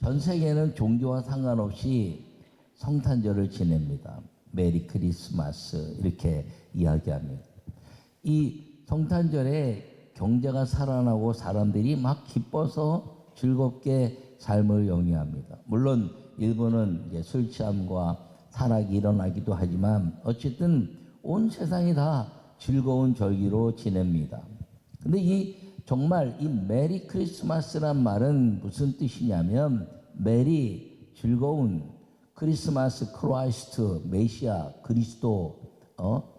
전 세계는 종교와 상관없이 성탄절을 지냅니다. 메리 크리스마스 이렇게 이야기합니다. 이 성탄절에 경제가 살아나고 사람들이 막 기뻐서 즐겁게 삶을 영위합니다. 물론 일본은 이제 술 취함과 타락이 일어나기도 하지만 어쨌든 온 세상이 다 즐거운 절기로 지냅니다. 근데 정말 이 메리 크리스마스란 말은 무슨 뜻이냐면 메리 즐거운 크리스마스 크라이스트 메시아 그리스도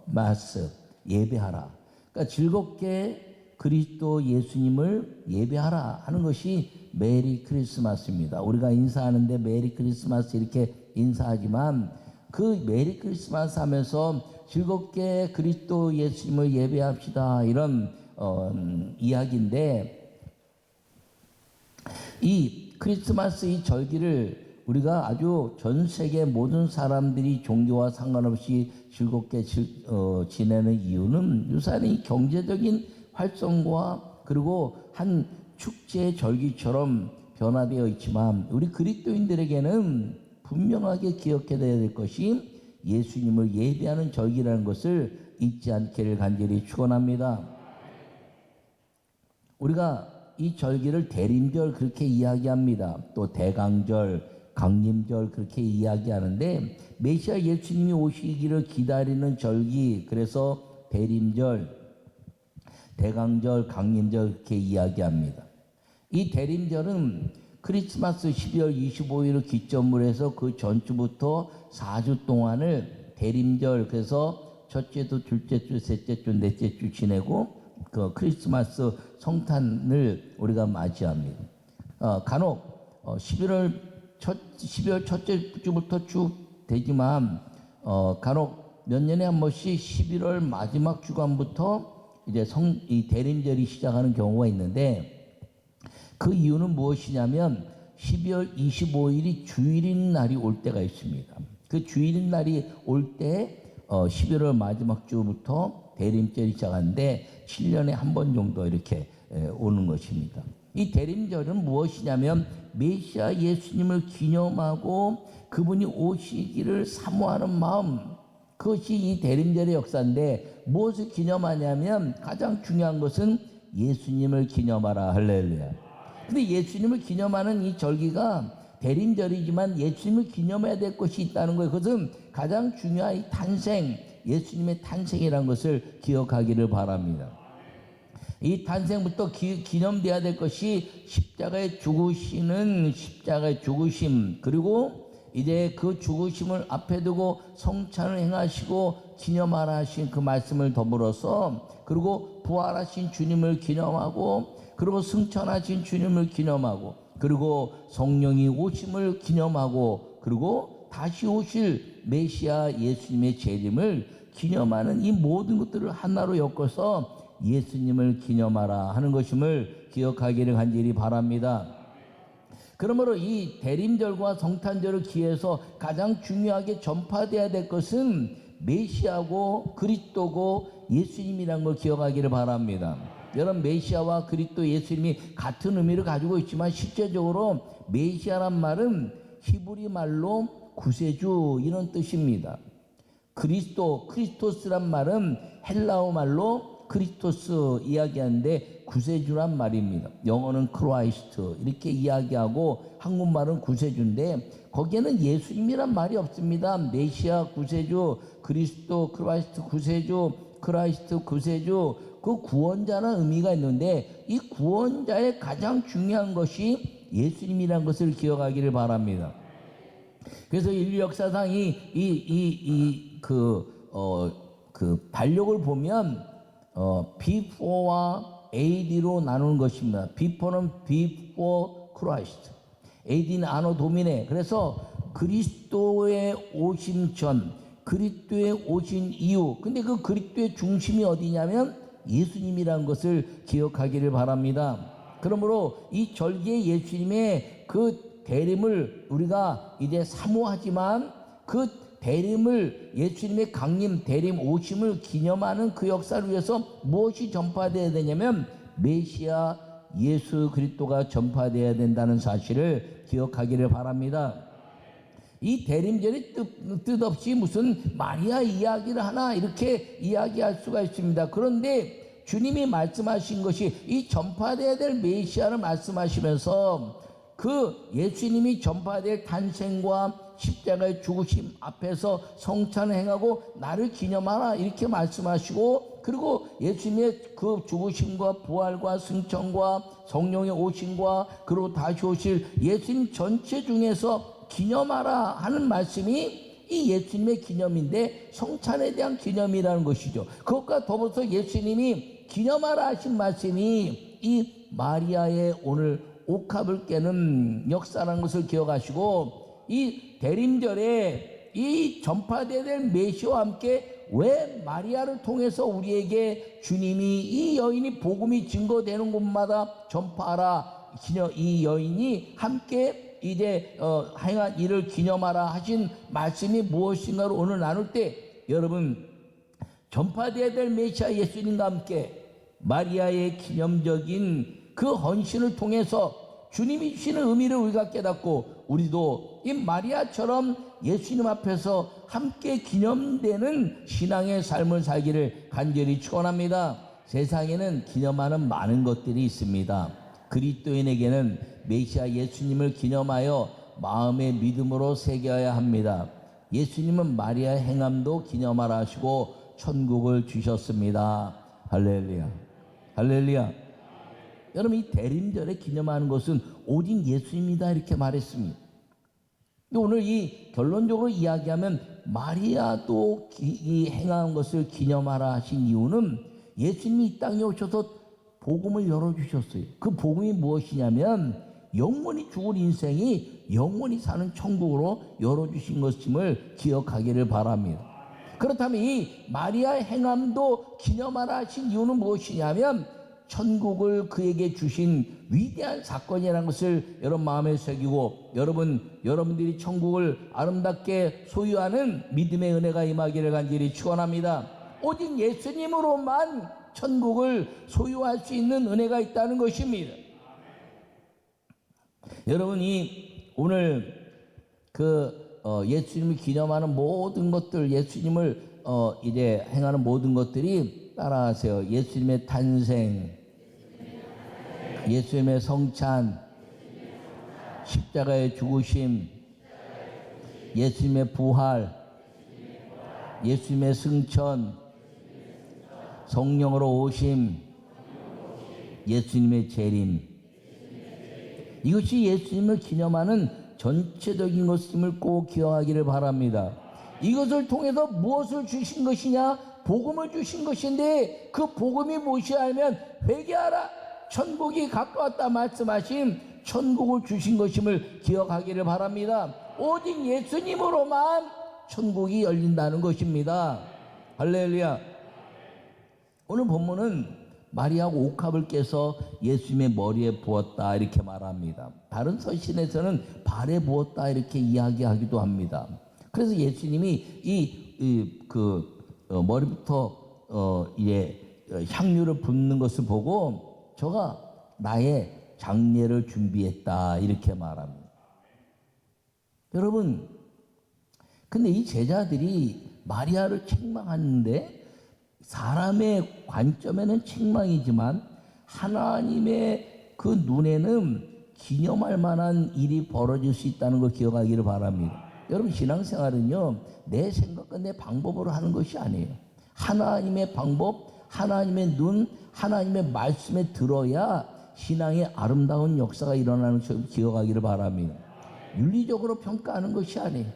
마스 예배하라. 그러니까 즐겁게 그리스도 예수님을 예배하라 하는 것이 메리 크리스마스입니다. 우리가 인사하는데 메리 크리스마스 이렇게 인사하지만 그 메리 크리스마스 하면서 즐겁게 그리스도 예수님을 예배합시다 이런 이야기인데 이 크리스마스 이 절기를 우리가 아주 전 세계 모든 사람들이 종교와 상관없이 즐겁게 지내는 이유는 유사히 경제적인 활성과 그리고 한 축제 절기처럼 변화되어 있지만 우리 그리스도인들에게는 분명하게 기억해야 될 것이 예수님을 예배하는 절기라는 것을 잊지 않기를 간절히 축원합니다. 우리가 이 절기를 대림절 그렇게 이야기합니다. 또 대강절, 강림절 그렇게 이야기하는데 메시아 예수님이 오시기를 기다리는 절기, 그래서 대림절, 대강절, 강림절 그렇게 이야기합니다. 이 대림절은 크리스마스 12월 25일을 기점으로 해서 그 전주부터 4주 동안을 대림절, 그래서 첫째 주, 둘째 주, 셋째 주, 넷째 주 지내고 그 크리스마스 성탄을 우리가 맞이합니다. 간혹 12월 첫째 주부터 쭉 되지만 간혹 몇 년에 한 번씩 11월 마지막 주간부터 이제 이 대림절이 시작하는 경우가 있는데 그 이유는 무엇이냐면 12월 25일이 주일인 날이 올 때가 있습니다. 그 주일인 날이 올 때 11월 마지막 주부터 대림절이 시작하는데 7년에 한 번 정도 이렇게 오는 것입니다. 이 대림절은 무엇이냐면 메시아 예수님을 기념하고 그분이 오시기를 사모하는 마음, 그것이 이 대림절의 역사인데 무엇을 기념하냐면 가장 중요한 것은 예수님을 기념하라. 할렐루야. 근데 예수님을 기념하는 이 절기가 대림절이지만 예수님을 기념해야 될 것이 있다는 거예요. 그것은 가장 중요한 이 탄생, 예수님의 탄생이라는 것을 기억하기를 바랍니다. 이 탄생부터 기념돼야 될 것이 십자가에 죽으시는 십자가의 죽으심, 그리고 이제 그 죽으심을 앞에 두고 성찬을 행하시고 기념하라 하신 그 말씀을 더불어서 그리고 부활하신 주님을 기념하고 그리고 승천하신 주님을 기념하고 그리고 성령이 오심을 기념하고 그리고 다시 오실 메시아 예수님의 재림을 기념하는 이 모든 것들을 하나로 엮어서 예수님을 기념하라 하는 것임을 기억하기를 간절히 바랍니다. 그러므로 이 대림절과 성탄절을 기해서 가장 중요하게 전파되어야 될 것은 메시아고 그리스도고 예수님이라는 걸 기억하기를 바랍니다. 여러분, 메시아와 그리스도 예수님이 같은 의미를 가지고 있지만 실제적으로 메시아란 말은 히브리 말로 구세주 이런 뜻입니다. 크리스토스란 말은 헬라어 말로 크리스토스 이야기하는데 구세주란 말입니다. 영어는 크라이스트 이렇게 이야기하고 한국말은 구세주인데 거기에는 예수님이란 말이 없습니다. 메시아 구세주, 그리스도 크라이스트 구세주, 크라이스트 구세주, 그 구원자라는 의미가 있는데 이 구원자의 가장 중요한 것이 예수님이라는 것을 기억하기를 바랍니다. 그래서 인류 역사상 그 달력을 보면 before와 AD로 나누는 것입니다. before는 before Christ, AD는 아노 도미네. 그래서 그리스도의 오심 전, 그리스도의 오신 이후. 근데 그 그리스도의 중심이 어디냐면 예수님이라는 것을 기억하기를 바랍니다. 그러므로 이 절기의 예수님의 그 대림을 우리가 이제 사모하지만 그 대림을 예수님의 강림, 대림, 오심을 기념하는 그 역사를 위해서 무엇이 전파되어야 되냐면 메시아 예수 그리스도가 전파되어야 된다는 사실을 기억하기를 바랍니다. 이 대림절이 뜻없이 무슨 마리아 이야기를 하나 이렇게 이야기할 수가 있습니다. 그런데 주님이 말씀하신 것이 이 전파되어야 될 메시아를 말씀하시면서 그 예수님이 전파될 탄생과 십자가의 죽으심 앞에서 성찬을 행하고 나를 기념하라 이렇게 말씀하시고, 그리고 예수님의 그 죽으심과 부활과 승천과 성령의 오심과 그리고 다시 오실 예수님 전체 중에서 기념하라 하는 말씀이 이 예수님의 기념인데 성찬에 대한 기념이라는 것이죠. 그것과 더불어서 예수님이 기념하라 하신 말씀이 이 마리아의 오늘 옥합을 깨는 역사라는 것을 기억하시고, 이 대림절에 이 전파되어야 될 메시아와 함께 왜 마리아를 통해서 우리에게 주님이 이 여인이 복음이 증거되는 곳마다 전파하라, 이 여인이 함께 이제 행한 일을 기념하라 하신 말씀이 무엇인가를 오늘 나눌 때, 여러분 전파되어야 될 메시아 예수님과 함께 마리아의 기념적인 그 헌신을 통해서 주님이 주시는 의미를 우리가 깨닫고, 우리도 이 마리아처럼 예수님 앞에서 함께 기념되는 신앙의 삶을 살기를 간절히 축원합니다. 세상에는 기념하는 많은 것들이 있습니다. 그리스도인에게는 메시아 예수님을 기념하여 마음의 믿음으로 새겨야 합니다. 예수님은 마리아의 행함도 기념하라 하시고 천국을 주셨습니다. 할렐루야, 할렐루야. 여러분, 이 대림절에 기념하는 것은 오직 예수님이다 이렇게 말했습니다. 오늘 이 결론적으로 이야기하면 마리아도 이 행한 것을 기념하라 하신 이유는 예수님이 이 땅에 오셔서 복음을 열어주셨어요. 그 복음이 무엇이냐면 영원히 죽을 인생이 영원히 사는 천국으로 열어주신 것임을 기억하기를 바랍니다. 그렇다면 이 마리아의 행함도 기념하라 하신 이유는 무엇이냐면 천국을 그에게 주신 위대한 사건이라는 것을 여러분 마음에 새기고, 여러분들이 천국을 아름답게 소유하는 믿음의 은혜가 임하기를 간절히 축원합니다. 오직 예수님으로만 천국을 소유할 수 있는 은혜가 있다는 것입니다. 여러분이 오늘 예수님을 기념하는 모든 것들, 예수님을 이제 행하는 모든 것들이 따라하세요. 예수님의 탄생, 예수님의 성찬, 십자가의 죽으심, 예수님의 부활, 예수님의 승천, 성령으로 오심, 예수님의 재림. 이것이 예수님을 기념하는 전체적인 것임을 꼭 기억하기를 바랍니다. 이것을 통해서 무엇을 주신 것이냐? 복음을 주신 것인데, 그 복음이 무엇이냐 하면 회개하라, 천국이 가까웠다 말씀하신 천국을 주신 것임을 기억하기를 바랍니다. 오직 예수님으로만 천국이 열린다는 것입니다. 할렐루야. 오늘 본문은 마리아가 옥합을 깨서 예수님의 머리에 부었다 이렇게 말합니다. 다른 서신에서는 발에 부었다 이렇게 이야기하기도 합니다. 그래서 예수님이 머리부터 이제 향유를 붓는 것을 보고 저가 나의 장례를 준비했다 이렇게 말합니다. 여러분, 근데 이 제자들이 마리아를 책망하는데, 사람의 관점에는 책망이지만 하나님의 그 눈에는 기념할 만한 일이 벌어질 수 있다는 걸 기억하기를 바랍니다. 여러분, 신앙생활은요, 내 생각과 내 방법으로 하는 것이 아니에요. 하나님의 방법, 하나님의 눈, 하나님의 말씀에 들어야 신앙의 아름다운 역사가 일어나는 것을 기억하기를 바랍니다. 윤리적으로 평가하는 것이 아니에요.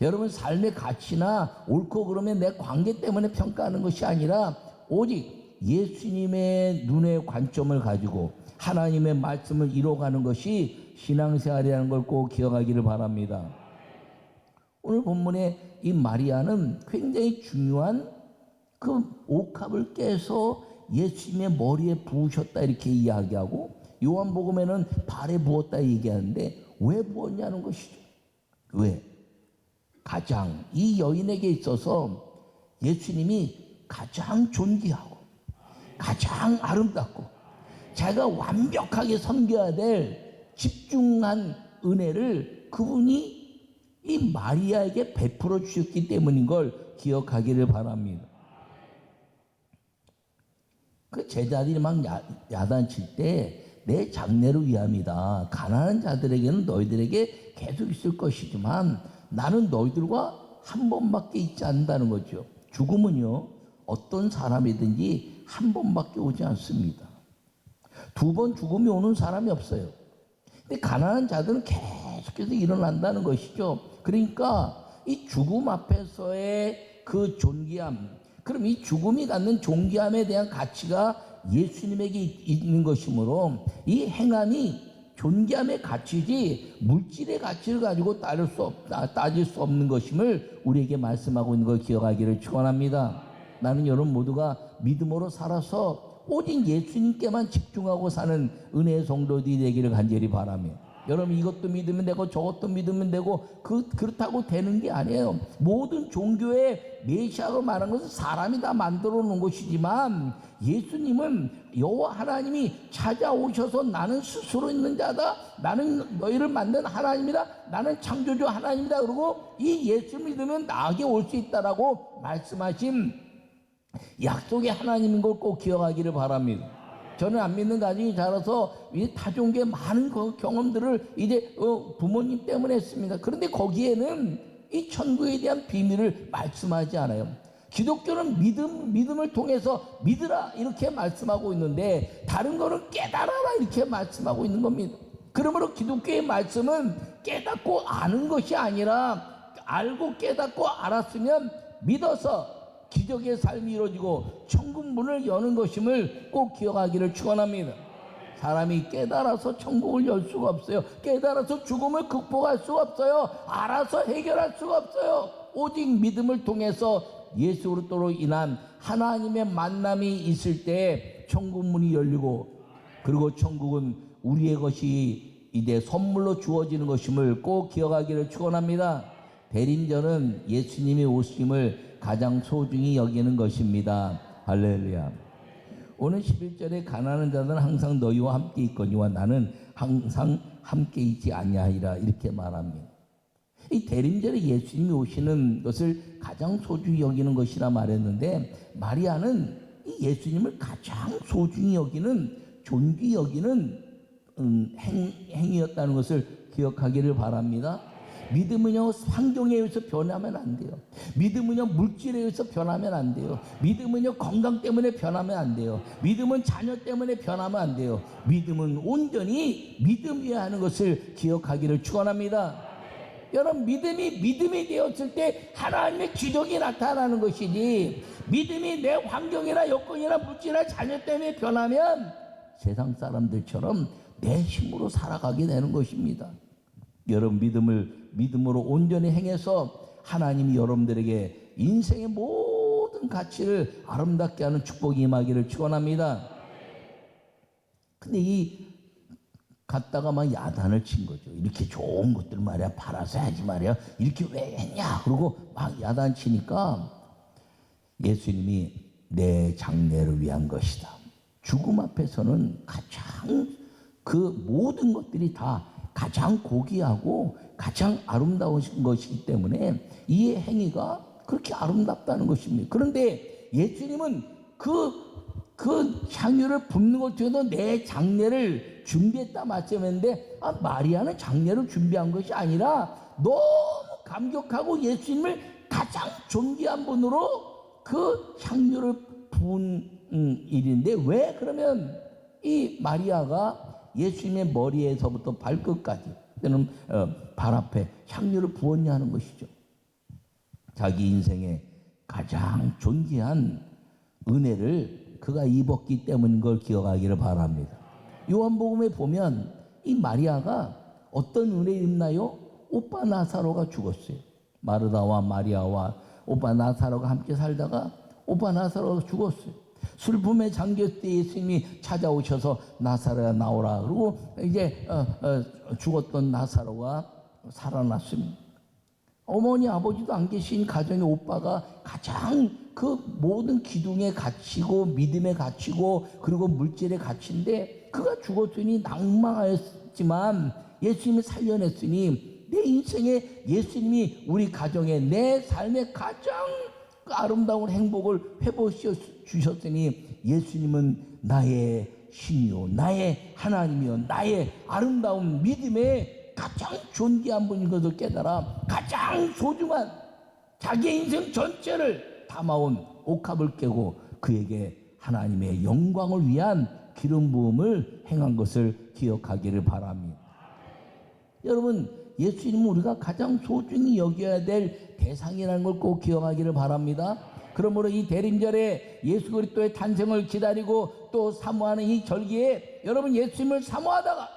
여러분, 삶의 가치나 옳고 그름의 내 관계 때문에 평가하는 것이 아니라 오직 예수님의 눈의 관점을 가지고 하나님의 말씀을 이뤄가는 것이 신앙생활이라는 걸 꼭 기억하기를 바랍니다. 오늘 본문에 이 마리아는 굉장히 중요한 그 옥합을 깨서 예수님의 머리에 부으셨다 이렇게 이야기하고, 요한복음에는 발에 부었다 얘기하는데 왜 부었냐는 것이죠. 왜? 가장 이 여인에게 있어서 예수님이 가장 존귀하고 가장 아름답고 자기가 완벽하게 섬겨야 될 집중한 은혜를 그분이 이 마리아에게 베풀어 주셨기 때문인 걸 기억하기를 바랍니다. 그 제자들이 막 야단칠 때 내 장래를 위함이다. 가난한 자들에게는 너희들에게 계속 있을 것이지만 나는 너희들과 한 번밖에 있지 않는다는 거죠. 죽음은요, 어떤 사람이든지 한 번밖에 오지 않습니다. 두 번 죽음이 오는 사람이 없어요. 근데 가난한 자들은 계속해서 일어난다는 것이죠. 그러니까 이 죽음 앞에서의 그 존귀함, 그럼 이 죽음이 갖는 존귀함에 대한 가치가 예수님에게 있는 것이므로 이 행함이 존귀함의 가치지 물질의 가치를 가지고 따질 수 없는 것임을 우리에게 말씀하고 있는 걸 기억하기를 축원합니다. 나는 여러분 모두가 믿음으로 살아서 오직 예수님께만 집중하고 사는 은혜의 성도들이 되기를 간절히 바라며, 여러분 이것도 믿으면 되고 저것도 믿으면 되고 그렇다고 되는 게 아니에요. 모든 종교의 메시아로 말하는 것은 사람이 다 만들어 놓은 것이지만 예수님은 여호와 하나님이 찾아오셔서 나는 스스로 있는 자다, 나는 너희를 만든 하나님이다, 나는 창조주 하나님이다, 그러고 이 예수 믿으면 나에게 올 수 있다라고 말씀하신 약속의 하나님인 걸 꼭 기억하기를 바랍니다. 저는 안 믿는 가정이 자라서 타종교의 많은 경험들을 이제 부모님 때문에 했습니다. 그런데 거기에는 이 천국에 대한 비밀을 말씀하지 않아요. 기독교는 믿음을 통해서 믿으라 이렇게 말씀하고 있는데 다른 거는 깨달아라 이렇게 말씀하고 있는 겁니다. 그러므로 기독교의 말씀은 깨닫고 아는 것이 아니라 알고 깨닫고 알았으면 믿어서 기적의 삶이 이루어지고 천국 문을 여는 것임을 꼭 기억하기를 축원합니다. 사람이 깨달아서 천국을 열 수가 없어요. 깨달아서 죽음을 극복할 수가 없어요. 알아서 해결할 수가 없어요. 오직 믿음을 통해서 예수 그리스도로 인한 하나님의 만남이 있을 때 천국 문이 열리고, 그리고 천국은 우리의 것이 이제 선물로 주어지는 것임을 꼭 기억하기를 축원합니다. 대림절은 예수님이 오심을 가장 소중히 여기는 것입니다. 할렐루야. 오늘 11절에 가난한 자는 항상 너희와 함께 있거니와 나는 항상 함께 있지 아니하리라 이렇게 말합니다. 이 대림절에 예수님이 오시는 것을 가장 소중히 여기는 것이라 말했는데, 마리아는 이 예수님을 가장 소중히 여기는, 존귀 여기는 행위였다는 것을 기억하기를 바랍니다. 믿음은요, 환경에 의해서 변하면 안 돼요. 믿음은요, 물질에 의해서 변하면 안 돼요. 믿음은요, 건강 때문에 변하면 안 돼요. 믿음은 자녀 때문에 변하면 안 돼요. 믿음은 온전히 믿음이어야 하는 것을 기억하기를 축원합니다. 여러분, 믿음이 되었을 때 하나님의 기적이 나타나는 것이지, 믿음이 내 환경이나 여건이나 물질이나 자녀 때문에 변하면 세상 사람들처럼 내 힘으로 살아가게 되는 것입니다. 여러분, 믿음으로 온전히 행해서 하나님이 여러분들에게 인생의 모든 가치를 아름답게 하는 축복이 임하기를 축원합니다. 근데 이 갔다가 막 야단을 친 거죠. 이렇게 좋은 것들 말이야 팔아서 해야지 말이야, 이렇게 왜 했냐, 그러고 막 야단 치니까 예수님이 내 장래를 위한 것이다. 죽음 앞에서는 가장 그 모든 것들이 다 가장 고귀하고 가장 아름다운 것이기 때문에 이 행위가 그렇게 아름답다는 것입니다. 그런데 예수님은 그 향유를 붓는 것 중에서 내 장례를 준비했다 말씀했는데, 마리아는 장례를 준비한 것이 아니라 너무 감격하고 예수님을 가장 존귀한 분으로 그 향유를 부은 일인데, 왜 그러면 이 마리아가 예수님의 머리에서부터 발끝까지 또는 발 앞에 향유를 부었냐 하는 것이죠. 자기 인생의 가장 존귀한 은혜를 그가 입었기 때문인 걸 기억하기를 바랍니다. 요한복음에 보면 이 마리아가 어떤 은혜를 입나요? 오빠 나사로가 죽었어요. 마르다와 마리아와 오빠 나사로가 함께 살다가 오빠 나사로가 죽었어요. 슬픔에 잠겼을 때 예수님이 찾아오셔서 나사로야 나오라, 그리고 이제 죽었던 나사로가 살아났습니다. 어머니 아버지도 안 계신 가정의 오빠가 가장 그 모든 기둥에 갇히고 믿음에 갇히고 그리고 물질에 갇힌데 그가 죽었으니 낭망하였지만 예수님이 살려냈으니 내 인생에 예수님이 우리 가정에 내 삶의 가장 아름다운 행복을 회복시켜 주셨으니 예수님은 나의 신이요 나의 하나님이요 나의 아름다운 믿음의 가장 존귀한 분인 것을 깨달아 가장 소중한 자기의 인생 전체를 담아온 옥합을 깨고 그에게 하나님의 영광을 위한 기름 부음을 행한 것을 기억하기를 바랍니다. 여러분, 예수님은 우리가 가장 소중히 여겨야 될 대상이라는 걸 꼭 기억하기를 바랍니다. 그러므로 이 대림절에 예수 그리스도의 탄생을 기다리고 또 사모하는 이 절기에 여러분 예수님을 사모하다가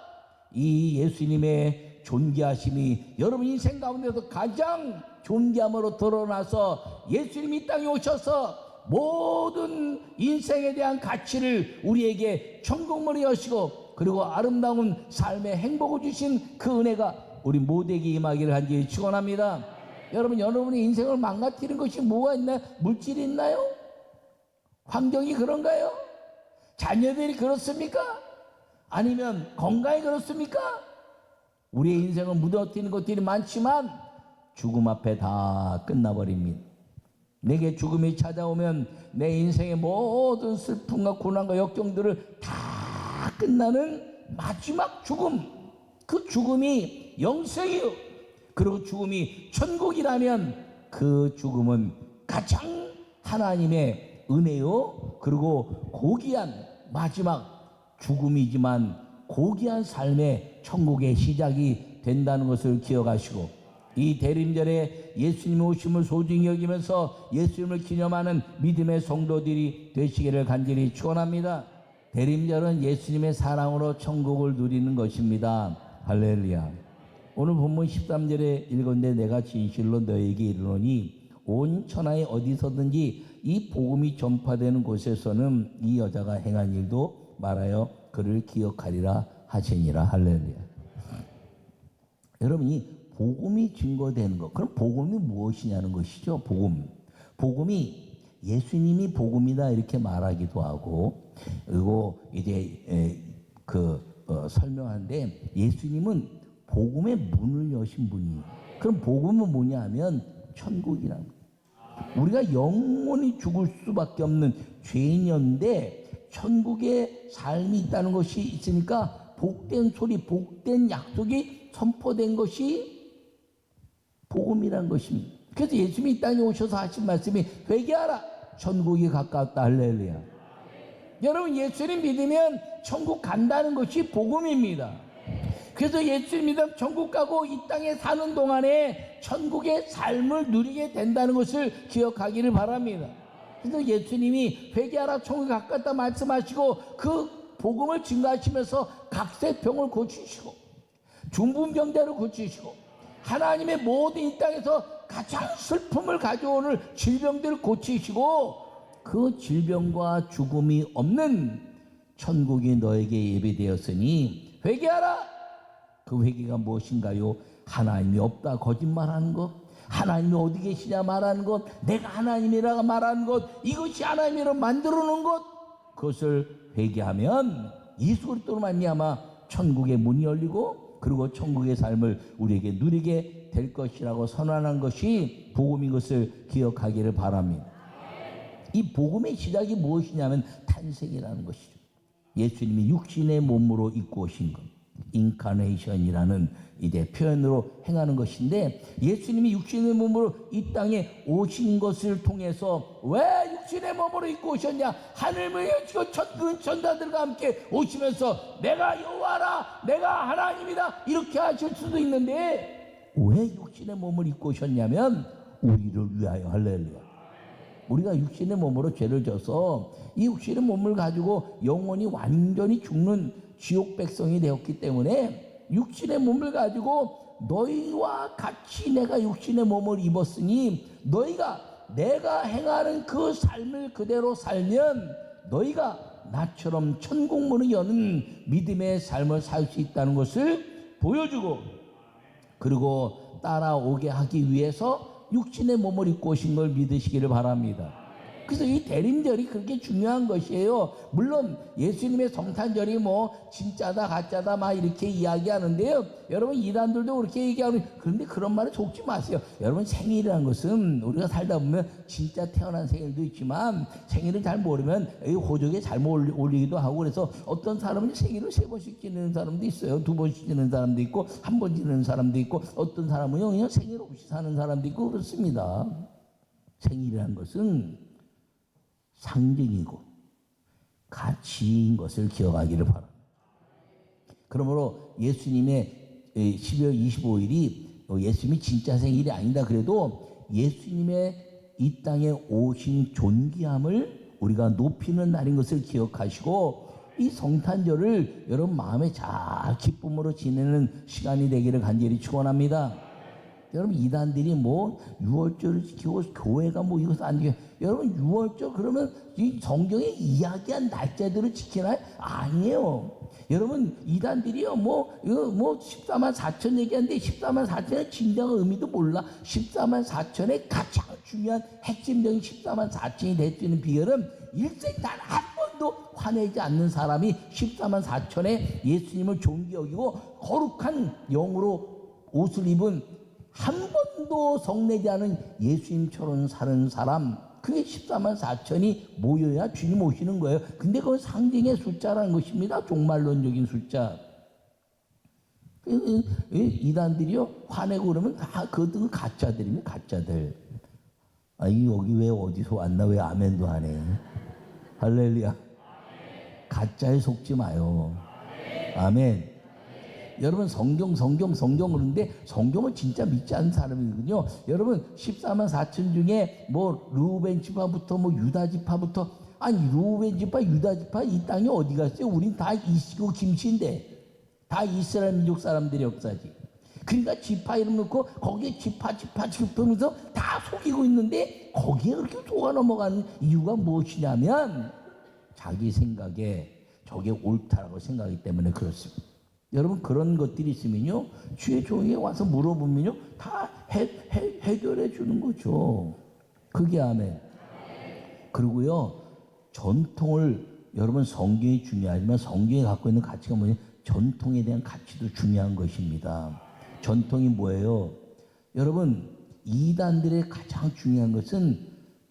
이 예수님의 존귀하심이 여러분 인생 가운데서 가장 존귀함으로 드러나서 예수님이 이 땅에 오셔서 모든 인생에 대한 가치를 우리에게 천국문을 여시고 그리고 아름다운 삶의 행복을 주신 그 은혜가 우리 모두에게 임하기를 간절히 축원합니다. 여러분의 인생을 망가뜨리는 것이 뭐가 있나요? 물질이 있나요? 환경이 그런가요? 자녀들이 그렇습니까? 아니면 건강이 그렇습니까? 우리의 인생을 무너뜨리는 것들이 많지만 죽음 앞에 다 끝나버립니다. 내게 죽음이 찾아오면 내 인생의 모든 슬픔과 고난과 역경들을 다 끝나는 마지막 죽음, 그 죽음이 영생이요 그리고 죽음이 천국이라면 그 죽음은 가장 하나님의 은혜요 그리고 고귀한 마지막 죽음이지만 고귀한 삶의 천국의 시작이 된다는 것을 기억하시고 이 대림절에 예수님의 오심을 소중히 여기면서 예수님을 기념하는 믿음의 성도들이 되시기를 간절히 축원합니다. 대림절은 예수님의 사랑으로 천국을 누리는 것입니다. 할렐루야. 오늘 본문 13절에 읽었는데 내가 진실로 너에게 이르노니 온 천하에 어디서든지 이 복음이 전파되는 곳에서는 이 여자가 행한 일도 말하여 그를 기억하리라 하시니라. 할렐루야. 여러분 이 복음이 증거되는 것, 그럼 복음이 무엇이냐는 것이죠. 복음이 예수님이 복음이다 이렇게 말하기도 하고 그리고 이제 설명하는데 예수님은 복음의 문을 여신 분이에요. 그럼 복음은 뭐냐 하면 천국이라는 거예요. 우리가 영원히 죽을 수밖에 없는 죄인이었는데 천국의 삶이 있다는 것이 있으니까 복된 소리, 복된 약속이 선포된 것이 복음이라는 것입니다. 그래서 예수님이 이 땅에 오셔서 하신 말씀이 회개하라 천국이 가까웠다. 할렐루야. 여러분 예수님 믿으면 천국 간다는 것이 복음입니다. 그래서 예수님 믿으면 천국 가고 이 땅에 사는 동안에 천국의 삶을 누리게 된다는 것을 기억하기를 바랍니다. 그래서 예수님이 회개하라 천국이 가깝다 말씀하시고 그 복음을 증거하시면서 각세병을 고치시고 중풍병자를 고치시고 하나님의 모든 이 땅에서 가장 슬픔을 가져오는 질병들을 고치시고 그 질병과 죽음이 없는 천국이 너에게 예비되었으니 회개하라. 그 회개가 무엇인가요? 하나님이 없다 거짓말하는 것, 하나님이 어디 계시냐 말하는 것, 내가 하나님이라고 말하는 것, 이것이 하나님이라고 만들어 놓은 것, 그것을 회개하면 예수 그리스도로 말미암아 천국의 문이 열리고 그리고 천국의 삶을 우리에게 누리게 될 것이라고 선언한 것이 복음인 것을 기억하기를 바랍니다. 이 복음의 시작이 무엇이냐면 탄생이라는 것이죠. 예수님이 육신의 몸으로 입고 오신 것, 인카네이션이라는 이제 표현으로 행하는 것인데 예수님이 육신의 몸으로 이 땅에 오신 것을 통해서 왜 육신의 몸으로 입고 오셨냐? 하늘을 여시고 천군 천사들과 함께 오시면서 내가 여호와라, 내가 하나님이다 이렇게 하실 수도 있는데 왜 육신의 몸을 입고 오셨냐면 우리를 위하여. 할렐루야. 우리가 육신의 몸으로 죄를 져서 이 육신의 몸을 가지고 영원히 완전히 죽는 지옥 백성이 되었기 때문에 육신의 몸을 가지고 너희와 같이 내가 육신의 몸을 입었으니 너희가 내가 행하는 그 삶을 그대로 살면 너희가 나처럼 천국문을 여는 믿음의 삶을 살 수 있다는 것을 보여주고 그리고 따라오게 하기 위해서 육신의 몸을 입고 오신 걸 믿으시기를 바랍니다. 그래서 이 대림절이 그렇게 중요한 것이에요. 물론 예수님의 성탄절이 뭐 진짜다 가짜다 막 이렇게 이야기하는데요. 여러분 이단들도 그렇게 얘기하고, 그런데 그런 말을 속지 마세요. 여러분 생일이라는 것은 우리가 살다 보면 진짜 태어난 생일도 있지만 생일을 잘 모르면 호적에 잘못 올리기도 하고, 그래서 어떤 사람은 생일을 3번씩 지내는 사람도 있어요. 2번씩 지내는 사람도 있고 1번 지내는 사람도 있고, 어떤 사람은요 그냥 생일 없이 사는 사람도 있고 그렇습니다. 생일이라는 것은 상징이고 가치인 것을 기억하기를 바랍니다. 그러므로 예수님의 12월 25일이 예수님이 진짜 생일이 아니다 그래도 예수님의 이 땅에 오신 존귀함을 우리가 높이는 날인 것을 기억하시고, 이 성탄절을 여러분 마음에 잘 기쁨으로 지내는 시간이 되기를 간절히 축원합니다. 여러분 이단들이 뭐 6월절을 지키고 교회가 뭐 이것도 안 지켜. 여러분 6월절 그러면 이 성경에 이야기한 날짜들을 지키나요? 아니에요. 여러분 이단들이요 이거 14만 4천 얘기하는데 14만 4천의 진정한 의미도 몰라. 14만 4천의 가장 중요한 핵심적인 14만 4천이 될 수 있는 비결은 일생 단 한 번도 화내지 않는 사람이 14만 4천의 예수님을 존귀 여기고 거룩한 영으로 옷을 입은 한 번도 성내지 않은 예수님처럼 사는 사람, 그게 14만 4천이 모여야 주님 오시는 거예요. 근데 그건 상징의 숫자라는 것입니다. 종말론적인 숫자. 이단들이요 화내고 그러면 다 그것도 가짜들입니다. 가짜들. 아니 여기 왜 어디서 왔나, 왜 아멘도 안 해. 할렐루야. 가짜에 속지 마요. 아멘. 여러분 성경 그런데 성경을 진짜 믿지 않는 사람이거든요. 여러분 14만 4천 중에 뭐 르우벤 지파부터 뭐 유다 지파부터, 아니 르우벤 지파 유다 지파 이 땅에 어디 갔어요? 우린 다 이시고 김씨인데 다 이스라엘 민족 사람들의 역사지. 그러니까 지파 이름 넣고 거기에 지파 하면서 다 속이고 있는데, 거기에 그렇게 속아 넘어가는 이유가 무엇이냐면 자기 생각에 저게 옳다라고 생각하기 때문에 그렇습니다. 여러분 그런 것들이 있으면요 주의 종에게 와서 물어보면요 다 해결해 주는 거죠. 그게 아멘. 그리고요 전통을, 여러분 성경이 중요하지만 성경이 갖고 있는 가치가 뭐냐, 전통에 대한 가치도 중요한 것입니다. 전통이 뭐예요? 여러분 이단들의 가장 중요한 것은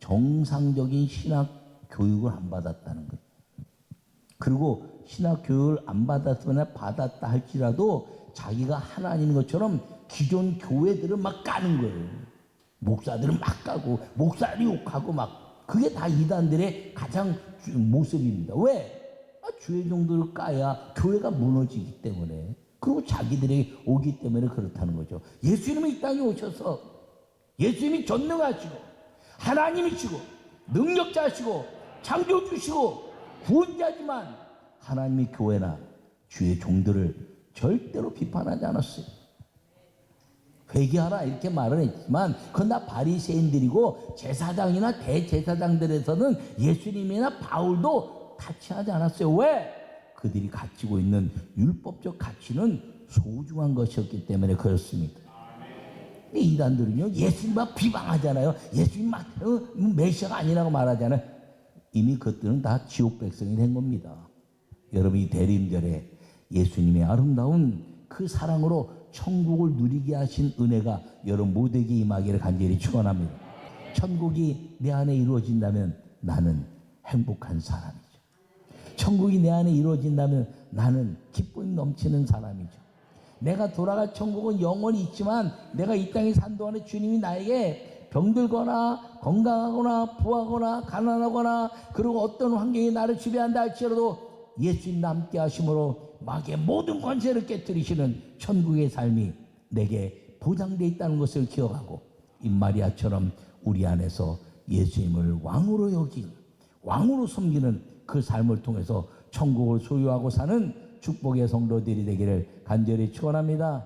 정상적인 신학 교육을 안 받았다는 거예요. 그리고 신학 교육을 안 받았으나 받았다 할지라도 자기가 하나님인 것처럼 기존 교회들을 막 까는 거예요. 목사들은 막 까고 목사를 욕하고 막, 그게 다 이단들의 가장 모습입니다. 왜? 주의 종들을 까야 교회가 무너지기 때문에, 그리고 자기들에게 오기 때문에 그렇다는 거죠. 예수님이 이 땅에 오셔서 예수님이 전능하시고 하나님이시고 능력자시고 창조주시고 구원자지만 하나님이 교회나 주의 종들을 절대로 비판하지 않았어요. 회개하라 이렇게 말은 했지만 그건 다 바리새인들이고 제사장이나 대제사장들에서는 예수님이나 바울도 타치하지 않았어요. 왜? 그들이 가지고 있는 율법적 가치는 소중한 것이었기 때문에 그렇습니다. 근데 이단들은요 예수님 막 비방하잖아요. 예수님 막 메시아가 아니라고 말하잖아요. 이미 그것들은 다 지옥 백성이 된 겁니다. 여러분 이 대림절에 예수님의 아름다운 그 사랑으로 천국을 누리게 하신 은혜가 여러분 모두에게 임하기를 간절히 축원합니다. 천국이 내 안에 이루어진다면 나는 행복한 사람이죠. 천국이 내 안에 이루어진다면 나는 기쁨이 넘치는 사람이죠. 내가 돌아갈 천국은 영원히 있지만 내가 이 땅에 산 동안에 주님이 나에게 병들거나 건강하거나 부하거나 가난하거나 그리고 어떤 환경이 나를 지배한다 할지라도 예수님 함께 하심으로 마귀의 모든 권세를 깨뜨리시는 천국의 삶이 내게 보장되어 있다는 것을 기억하고 임마리아처럼 우리 안에서 예수님을 왕으로 여긴, 왕으로 섬기는 그 삶을 통해서 천국을 소유하고 사는 축복의 성도들이 되기를 간절히 축원합니다.